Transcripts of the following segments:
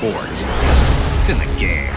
Sports. It's in the game.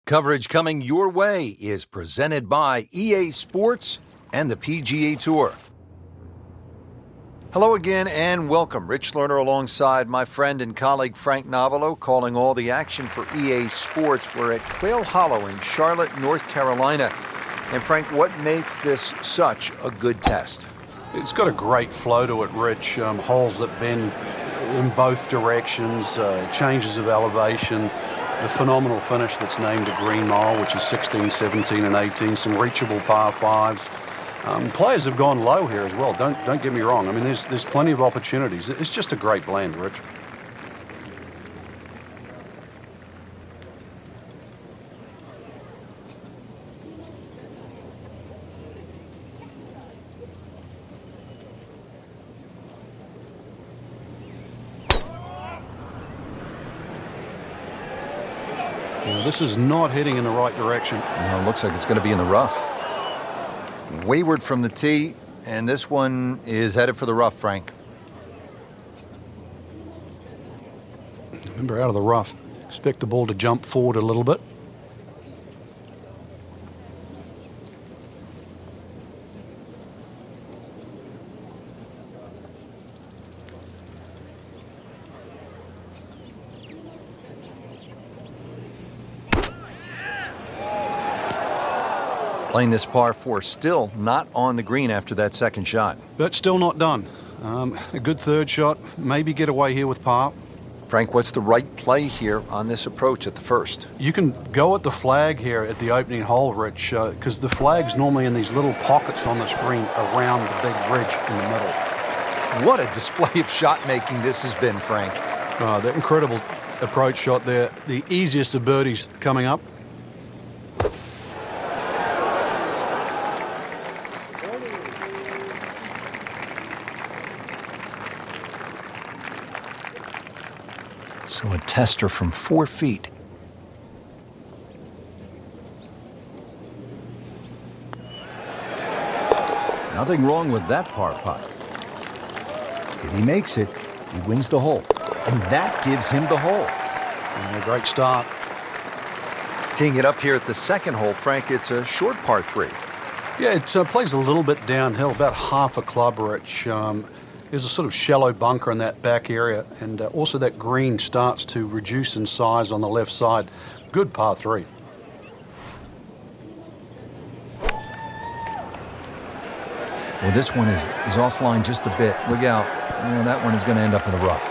Coverage coming your way is presented by EA Sports and the PGA Tour. Hello again and welcome. Rich Lerner alongside my friend and colleague Frank Novelo, calling all the action for EA Sports. We're at Quail Hollow in Charlotte, North Carolina. And Frank, what makes this such a good test? It's got a great flow to it, Rich. Holes that bend in both directions, changes of elevation. The phenomenal finish that's named a green mile, which is 16, 17, and 18. Some reachable par fives. Players have gone low here as well. Don't get me wrong. I mean, there's plenty of opportunities. It's just a great blend, Rich. This is not heading in the right direction. Well, it looks like it's going to be in the rough. Wayward from the tee, and this one is headed for the rough, Frank. Remember, out of the rough. Expect the ball to jump forward a little bit. Playing this par 4, still not on the green after that second shot. But still not done. A good third shot. Maybe get away here with par. Frank, what's the right play here on this approach at the first? You can go at the flag here at the opening hole, Rich, because the flag's normally in these little pockets on the screen around the big ridge in the middle. What a display of shot making this has been, Frank. That incredible approach shot there. The easiest of birdies coming up. So a tester from 4 feet. Nothing wrong with that par putt. If he makes it, he wins the hole. And that gives him the hole. And a great start. Teeing it up here at the second hole, Frank, it's a short par 3. Yeah, it plays a little bit downhill, about half a club, Rich. There's a sort of shallow bunker in that back area, and also that green starts to reduce in size on the left side. Good par 3. Well, this one is offline just a bit. Look out. And that one is going to end up in the rough.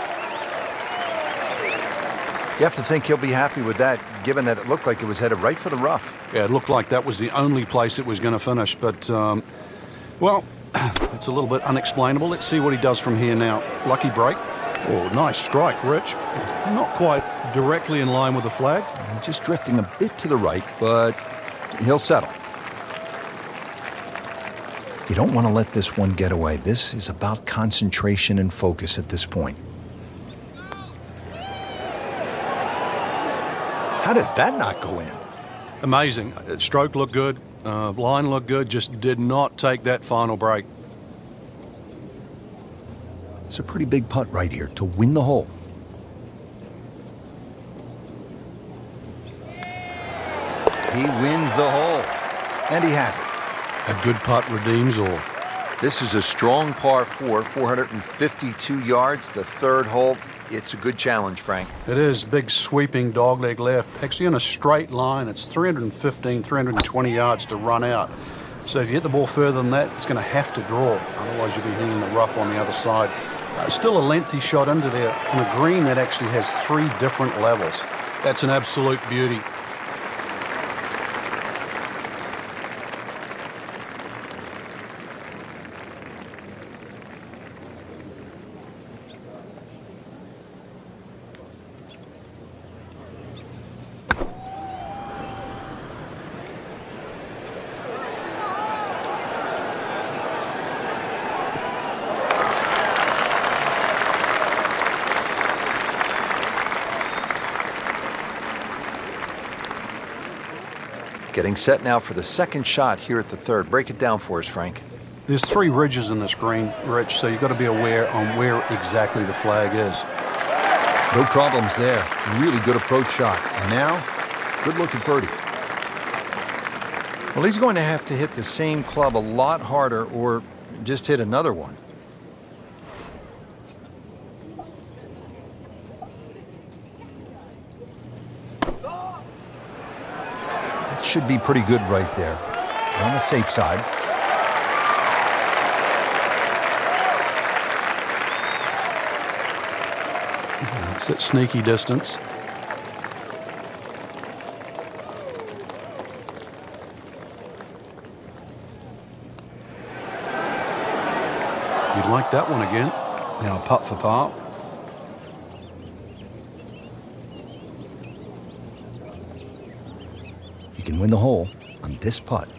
You have to think he'll be happy with that, given that it looked like it was headed right for the rough. Yeah, it looked like that was the only place it was going to finish. But, well, it's a little bit unexplainable. Let's see what he does from here now. Lucky break. Oh, nice strike, Rich. Not quite directly in line with the flag. Just drifting a bit to the right, but he'll settle. You don't want to let this one get away. This is about concentration and focus at this point. How does that not go in? Amazing. Stroke looked good. Line looked good. Just did not take that final break. It's a pretty big putt right here to win the hole. He wins the hole, and he has it. A good putt redeems all. This is a strong par 4, 452 yards, the third hole. It's a good challenge, Frank. It is. Big sweeping dogleg left. Actually in a straight line. It's 315, 320 yards to run out. So if you hit the ball further than that, it's going to have to draw. Otherwise you'll be hitting the rough on the other side. Still a lengthy shot into there on a green that actually has 3 different levels. That's an absolute beauty. Getting set now for the second shot here at the third. Break it down for us, Frank. There's 3 ridges in this green, Rich, so you've got to be aware on where exactly the flag is. No problems there. Really good approach shot. And now, good look at birdie. Well, he's going to have to hit the same club a lot harder or just hit another one. Should be pretty good right there. On the safe side. It's at sneaky distance. You'd like that one again. Now putt for par. You can win the hole on this putt.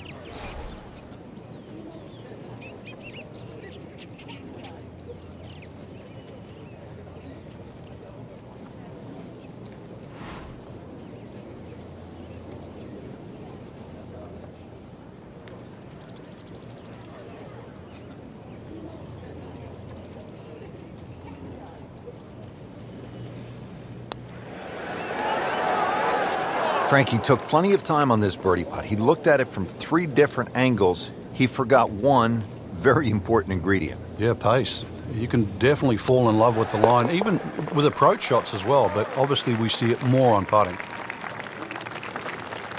Frankie took plenty of time on this birdie putt. He looked at it from 3 different angles. He forgot one very important ingredient. Yeah, pace. You can definitely fall in love with the line, even with approach shots as well, but obviously we see it more on putting.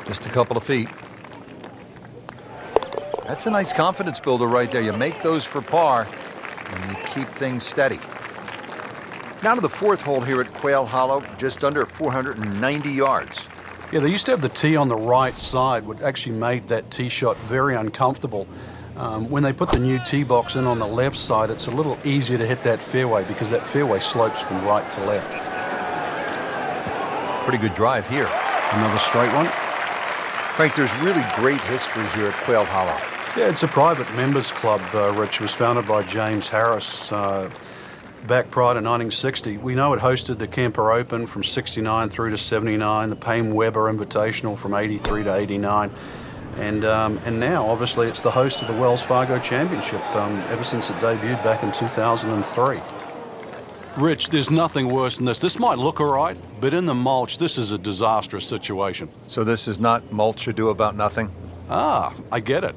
Just a couple of feet. That's a nice confidence builder right there. You make those for par, and you keep things steady. Now to the 4th hole here at Quail Hollow, just under 490 yards. Yeah, they used to have the tee on the right side, which actually made that tee shot very uncomfortable. When they put the new tee box in on the left side, it's a little easier to hit that fairway because that fairway slopes from right to left. Pretty good drive here. Another straight one. Frank, there's really great history here at Quail Hollow. Yeah, it's a private members club, Rich. It was founded by James Harris back prior to 1960. We know it hosted the Kemper Open from 69 through to 79, the Payne Weber Invitational from 83 to 89. And now, obviously, it's the host of the Wells Fargo Championship ever since it debuted back in 2003. Rich, there's nothing worse than this. This might look all right, but in the mulch, this is a disastrous situation. So this is not mulch ado about nothing? Ah, I get it.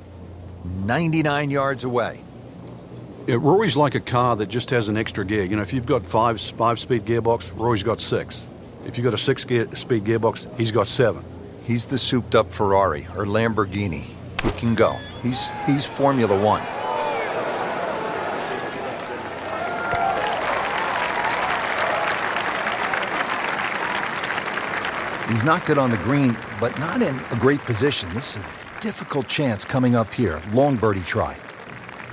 99 yards away. Yeah, Rory's like a car that just has an extra gear. You know, if you've got five-speed gearbox, Rory's got 6. If you've got a 6-speed gearbox, he's got 7. He's the souped-up Ferrari or Lamborghini. He can go. He's Formula One. He's knocked it on the green, but not in a great position. This is a difficult chance coming up here. Long birdie try.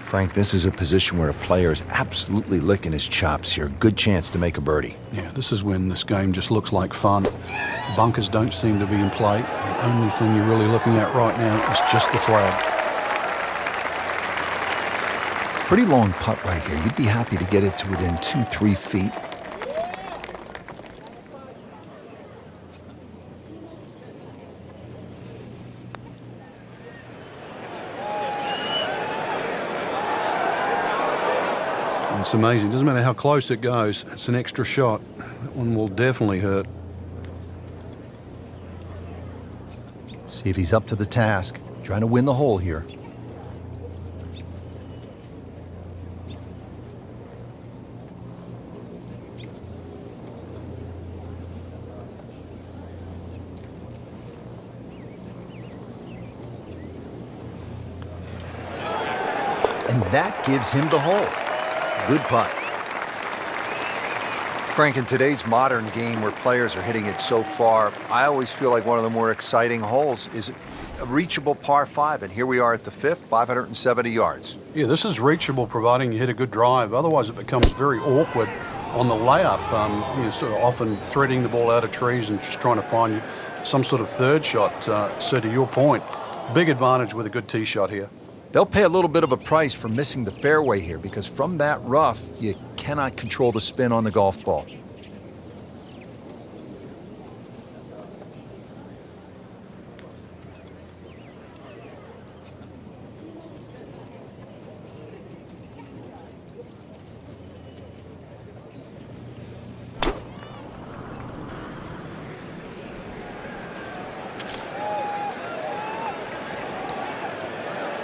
Frank, this is a position where a player is absolutely licking his chops here. Good chance to make a birdie. Yeah, this is when this game just looks like fun. Bunkers don't seem to be in play. The only thing you're really looking at right now is just the flag. Pretty long putt right here. You'd be happy to get it to within 2-3 feet. It's amazing. Doesn't matter how close it goes. It's an extra shot. That one will definitely hurt. See if he's up to the task. Trying to win the hole here. And that gives him the hole. Good putt. Frank, in today's modern game where players are hitting it so far, I always feel like one of the more exciting holes is a reachable par 5. And here we are at the 5th, 570 yards. Yeah, this is reachable providing you hit a good drive. Otherwise, it becomes very awkward on the layup. You're sort of often threading the ball out of trees and just trying to find some sort of third shot. So to your point, big advantage with a good tee shot here. They'll pay a little bit of a price for missing the fairway here because from that rough, you cannot control the spin on the golf ball.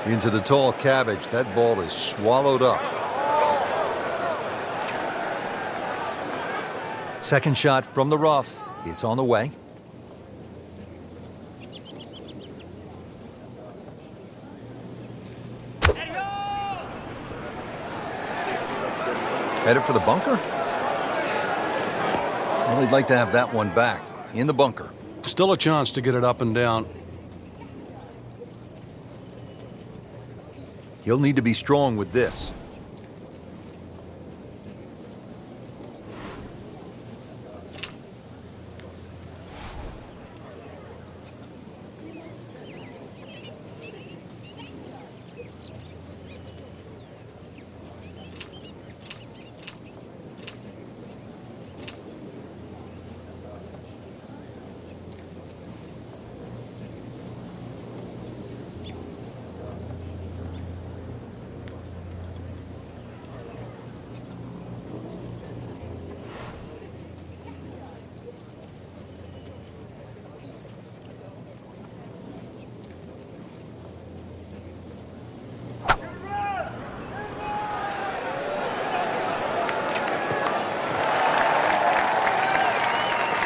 Into the tall cabbage. That ball is swallowed up. Second shot from the rough. It's on the way. Headed for the bunker? Well, he'd like to have that one back. In the bunker. Still a chance to get it up and down. He'll need to be strong with this.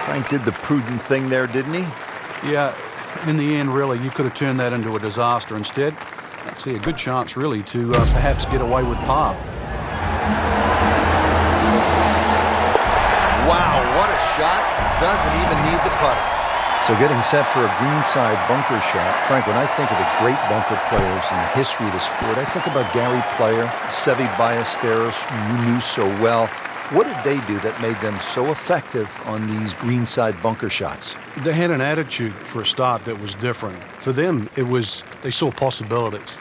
Frank did the prudent thing there, didn't he? Yeah, in the end, really, you could have turned that into a disaster. Instead, I see a good chance, really, to perhaps get away with par. Wow, what a shot. Doesn't even need the putt. So getting set for a greenside bunker shot. Frank, when I think of the great bunker players in the history of the sport, I think about Gary Player, Seve Ballesteros, you knew so well. What did they do that made them so effective on these greenside bunker shots? They had an attitude for a start that was different. For them, it was they saw possibilities.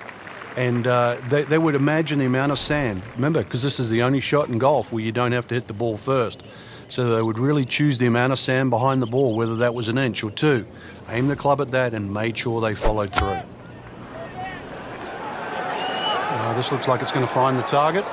And they would imagine the amount of sand. Remember, because this is the only shot in golf where you don't have to hit the ball first. So they would really choose the amount of sand behind the ball, whether that was an inch or two. Aimed the club at that and made sure they followed through. This looks like it's going to find the target.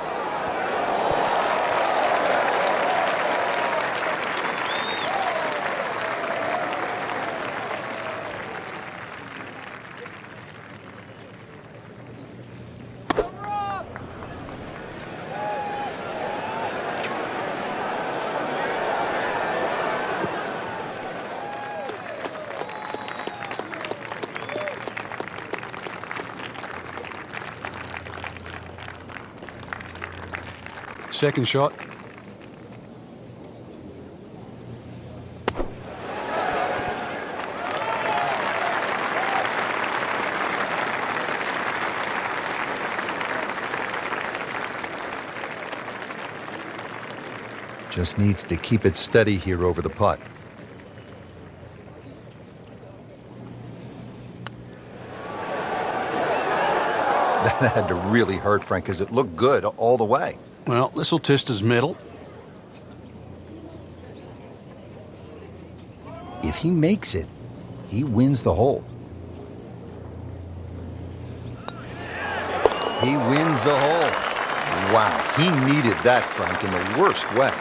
Second shot. Just needs to keep it steady here over the putt. That had to really hurt, Frank, because it looked good all the way. Well, this will test his mettle. If he makes it, he wins the hole. He wins the hole. Wow, he needed that, Frank, in the worst way.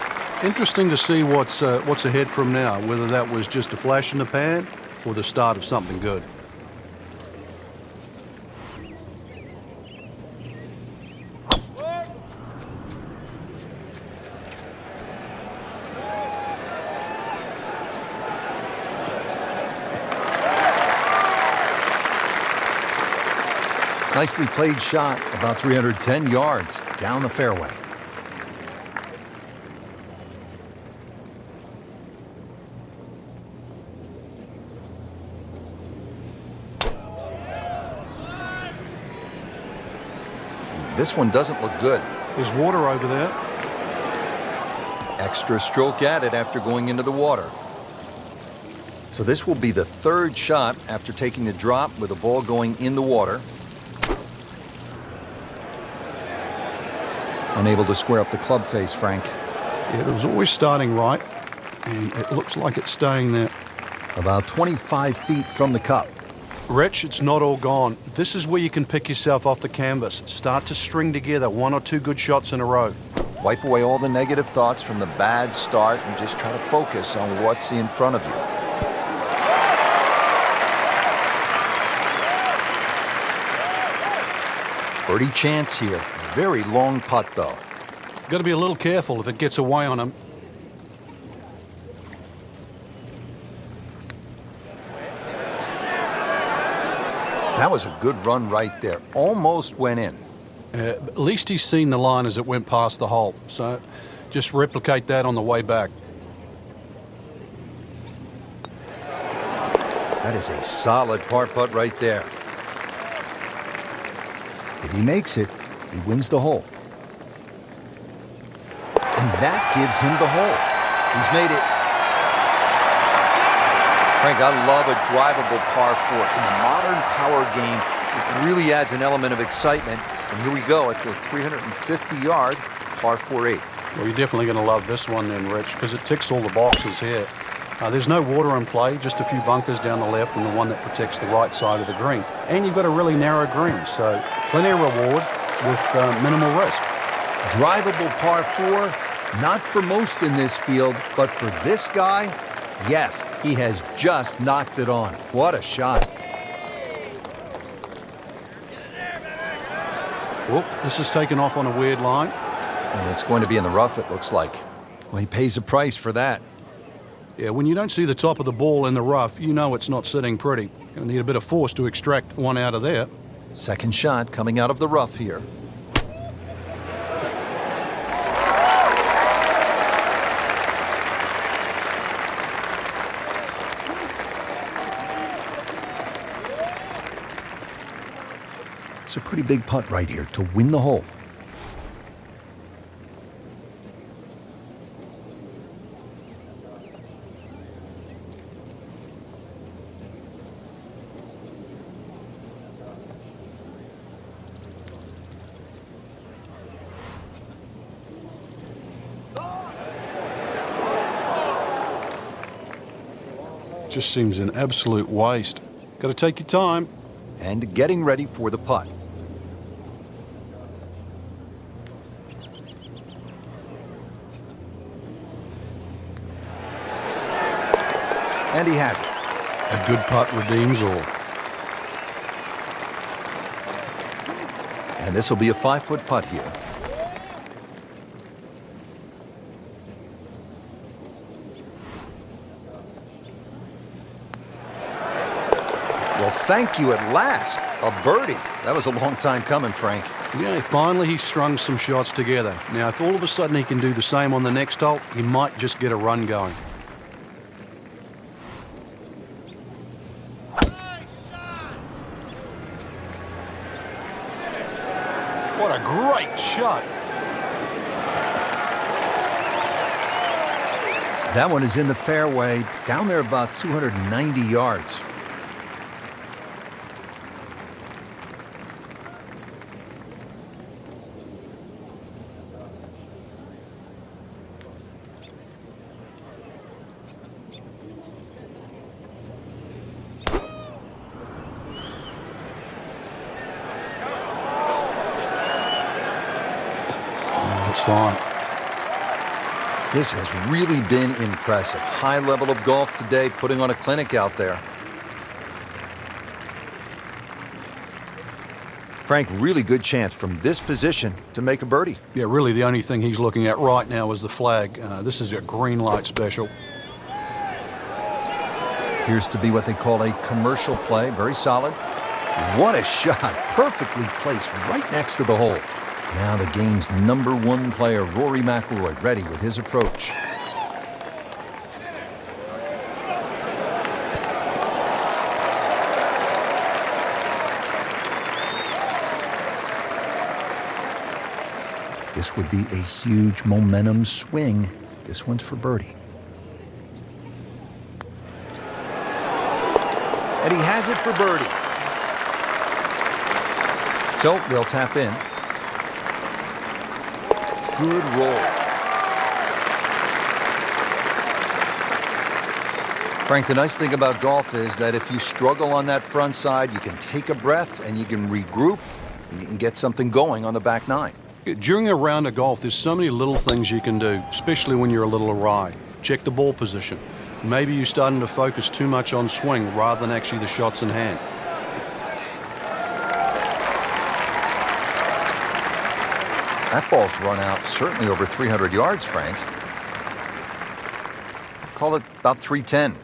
Interesting to see what's ahead from now, whether that was just a flash in the pan or the start of something good. Nicely played shot, about 310 yards down the fairway. This one doesn't look good. There's water over there. Extra stroke at it after going into the water. So this will be the third shot after taking the drop with the ball going in the water. Unable to square up the club face, Frank. Yeah, it was always starting right, and it looks like it's staying there. About 25 feet from the cup. Rich, it's not all gone. This is where you can pick yourself off the canvas. Start to string together 1 or 2 good shots in a row. Wipe away all the negative thoughts from the bad start and just try to focus on what's in front of you. Birdie chance here. Very long putt, though. Got to be a little careful if it gets away on him. That was a good run right there. Almost went in. At least he's seen the line as it went past the hole. So just replicate that on the way back. That is a solid par putt right there. If he makes it, he wins the hole. And that gives him the hole. He's made it. Frank, I love a drivable par 4. In the modern power game, it really adds an element of excitement. And here we go at the 350-yard par 4/8. Well, you're definitely going to love this one then, Rich, because it ticks all the boxes here. There's no water in play, just a few bunkers down the left and the one that protects the right side of the green. And you've got a really narrow green, so plenty of reward with minimal risk. Drivable par 4, not for most in this field, but for this guy, yes, he has just knocked it on. What a shot. Whoop, this is taken off on a weird line. And it's going to be in the rough, it looks like. Well, he pays a price for that. Yeah, when you don't see the top of the ball in the rough, you know it's not sitting pretty. Going to need a bit of force to extract one out of there. Second shot coming out of the rough here. It's a pretty big putt right here to win the hole. Just seems an absolute waste. Got to take your time. And getting ready for the putt. And he has it. A good putt redeems all. And this will be a 5-foot putt here. Well, thank you at last. A birdie. That was a long time coming, Frank. Yeah, finally he strung some shots together. Now, if all of a sudden he can do the same on the next hole, he might just get a run going. What a great shot. That one is in the fairway, down there about 290 yards. That's fine. This has really been impressive. High level of golf today, putting on a clinic out there. Frank, really good chance from this position to make a birdie. Yeah, really the only thing he's looking at right now is the flag. This is a green light special. Appears to be what they call a commercial play. Very solid. What a shot. Perfectly placed right next to the hole. Now the game's #1 player, Rory McIlroy, ready with his approach. This would be a huge momentum swing. This one's for birdie. And he has it for birdie. So we'll tap in. Good roll. Frank, the nice thing about golf is that if you struggle on that front side, you can take a breath and you can regroup and you can get something going on the back nine. During a round of golf, there's so many little things you can do, especially when you're a little awry. Check the ball position. Maybe you're starting to focus too much on swing rather than actually the shots in hand. That ball's run out certainly over 300 yards, Frank. Call it about 310.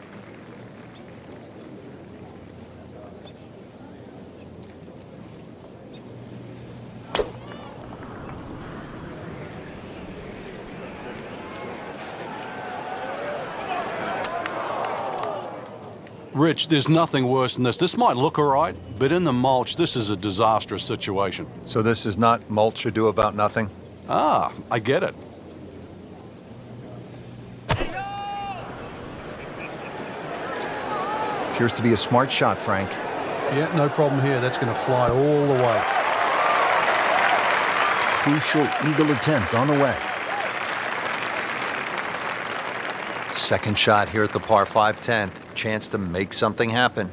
Rich, there's nothing worse than this. This might look all right, but in the mulch, this is a disastrous situation. So this is not mulch ado about nothing? Ah, I get it. Appears to be a smart shot, Frank. Yeah, no problem here. That's going to fly all the way. Crucial eagle attempt on the way. Second shot here at the par 5 10th. Chance to make something happen.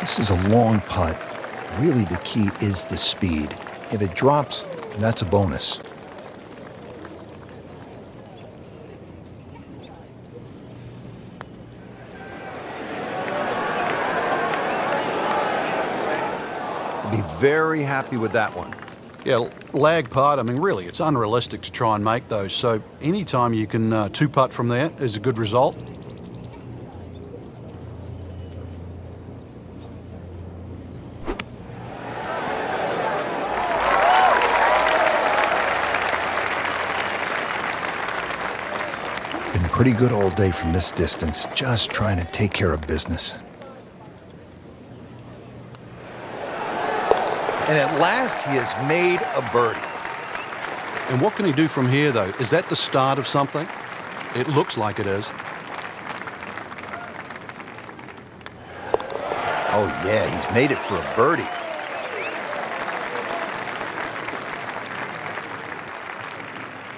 This is a long putt. Really, the key is the speed. If it drops, that's a bonus. Be very happy with that one. Yeah, lag putt, I mean, really, it's unrealistic to try and make those. So anytime you can two-putt from there is a good result. Been pretty good all day from this distance, just trying to take care of business. And at last, he has made a birdie. And what can he do from here, though? Is that the start of something? It looks like it is. Oh, yeah, he's made it for a birdie.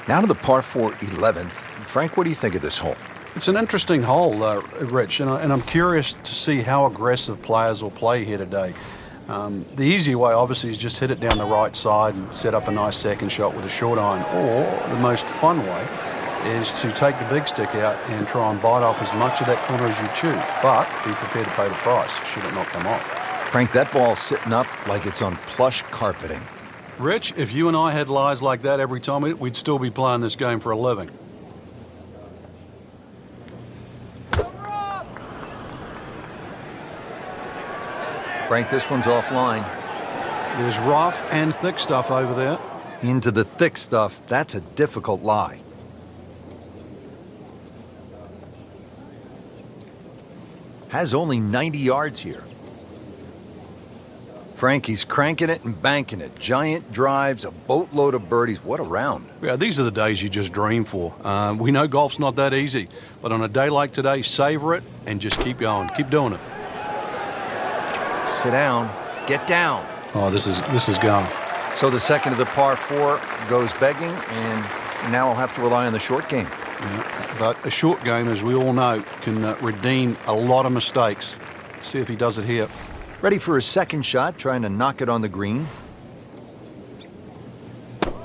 Now to the par 4 11. Frank, what do you think of this hole? It's an interesting hole, Rich, and I'm curious to see how aggressive players will play here today. The easy way, obviously, is just hit it down the right side and set up a nice second shot with a short iron. Or the most fun way is to take the big stick out and try and bite off as much of that corner as you choose, but be prepared to pay the price should it not come off. Frank, that ball's sitting up like it's on plush carpeting. Rich, if you and I had lies like that every time, we'd still be playing this game for a living. Frank, this one's offline. There's rough and thick stuff over there. Into the thick stuff, that's a difficult lie. Has only 90 yards here. Frank, he's cranking it and banking it. Giant drives, a boatload of birdies. What a round. Yeah, these are the days you just dream for. We know golf's not that easy, but on a day like today, savor it and just keep going. Keep doing it. Sit down. Get down. Oh, this is gone. So the second of the par 4 goes begging, and now I'll have to rely on the short game. Yeah, but a short game, as we all know, can redeem a lot of mistakes. See if he does it here. Ready for his second shot, trying to knock it on the green. He wins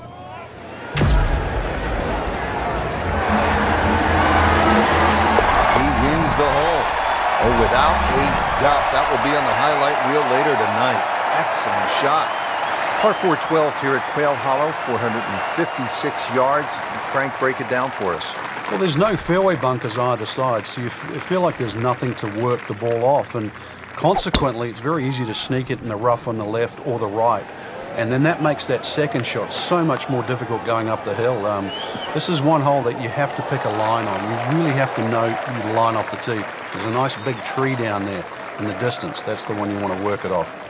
the hole. Oh, without a doubt, that will be on the highlight reel later tonight. Excellent shot. Par 4-12 here at Quail Hollow, 456 yards. Frank, break it down for us. Well, there's no fairway bunkers either side, so you feel like there's nothing to work the ball off, and consequently, it's very easy to sneak it in the rough on the left or the right, and then that makes that second shot so much more difficult going up the hill. This is one hole that you have to pick a line on. You really have to know you line off the tee. There's a nice big tree down there in the distance. That's the one you want to work it off.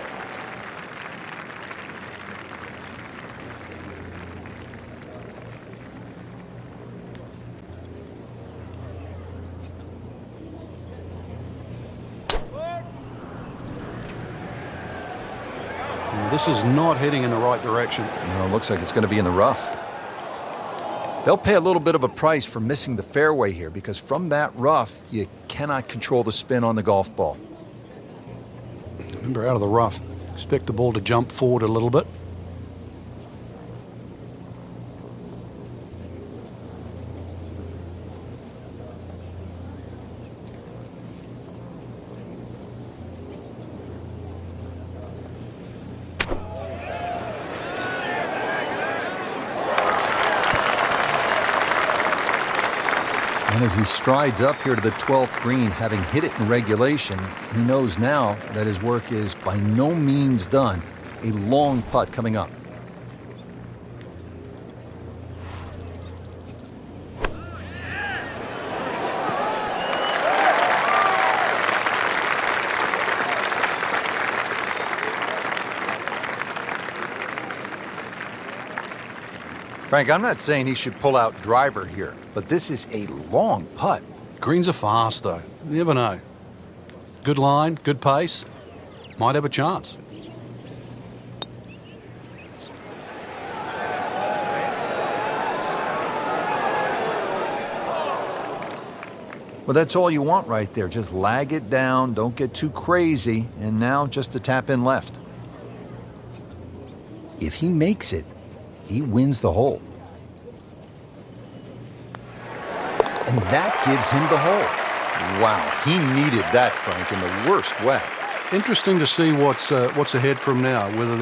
This is not heading in the right direction. No, it looks like it's going to be in the rough. They'll pay a little bit of a price for missing the fairway here, because from that rough, you cannot control the spin on the golf ball. Remember, out of the rough, expect the ball to jump forward a little bit. And as he strides up here to the 12th green, having hit it in regulation, he knows now that his work is by no means done. A long putt coming up. Frank, I'm not saying he should pull out driver here, but this is a long putt. Greens are fast, though. You never know. Good line, good pace. Might have a chance. Well, that's all you want right there. Just lag it down, don't get too crazy, and now just to tap in left. If he makes it, he wins the hole. And that gives him the hole. Wow, he needed that, Frank, in the worst way. Interesting to see what's ahead from now, whether